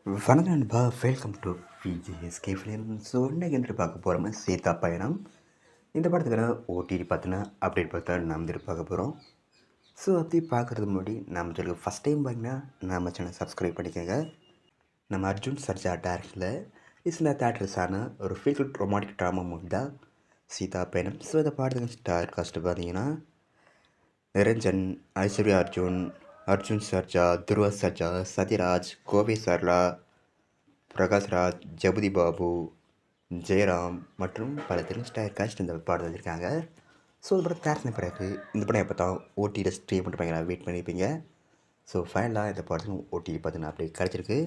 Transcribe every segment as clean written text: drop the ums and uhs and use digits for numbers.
வணக்கம் நண்பா, welcome to VGSK film. So இன்றைக்கி என்று பார்க்க போகிறோம் சீதா பயணம். இந்த படத்துக்கான ஓடிடி பார்த்தினா அப்டேட் பார்த்தா நாம் பார்க்க போகிறோம். ஸோ அப்படி பார்க்குறது முன்னாடி நம்ம சேனல் ஃபஸ்ட் டைம் பார்த்தீங்கன்னா நம்ம சேனல் சப்ஸ்கிரைப் பண்ணிக்கோங்க. நம்ம அர்ஜுன் சர்ஜா டேரக்டரில் ரீசெண்டாக தேட்டர்ஸான ஒரு feel good romantic drama movie தான் சீதா பயணம். ஸோ இந்த படத்துக்கு ஸ்டார் காஸ்ட்டு பார்த்தீங்கன்னா நிரஞ்சன், ஐஸ்வர்யா அர்ஜுன், அர்ஜுன் சர்ஜா, துருவ சர்ஜா, சத்யராஜ், கோவை சர்லா, பிரகாஷ்ராஜ், ஜெபதி பாபு, ஜெயராம் மற்றும் பல தெலுங்கு ஸ்டார் காஸ்ட் இந்த படம் வந்திருக்காங்க. ஸோ இந்த படம் தேர்ஸ்ன பிறகு இந்த படம் எப்போ தான் ஓடிடியில் ஸ்ட்ரீம் பண்ணுறாங்க வெயிட் பண்ணியிருப்பீங்க. ஸோ ஃபைனலாக இந்த படத்துக்கு ஓடிடி பார்த்தீங்கன்னா அப்படி கிடச்சிருக்கு.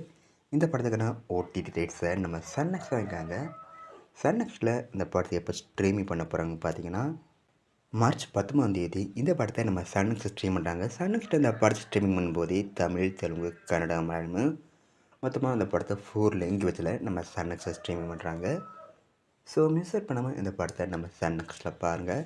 இந்த படத்துக்கான ஓடிடி ரேட்ஸை நம்ம சன்நெக்ஸ் வாங்கிட்டாங்க. சன்நெக்ஸில் இந்த படத்தை எப்போ ஸ்ட்ரீமிங் பண்ண போகிறாங்க பார்த்தீங்கன்னா மார்ச் 19 இந்த படத்தை நம்ம சன்நெக்ஸ் ஸ்ட்ரீம் பண்ணுறாங்க. சன்நெக்ஸில் இந்த படத்தை ஸ்ட்ரீமிங் பண்ணும்போது தமிழ், தெலுங்கு, கன்னடா, மலையாளம் மொத்தமாக அந்த படத்தை 4 லாங்குவேஜில் நம்ம சன்நெக்ஸில் ஸ்ட்ரீமிங் பண்ணுறாங்க. ஸோ மிஸ் பண்ணாமல் இந்த படத்தை நம்ம சன்நெக்ஸில் பாருங்கள்.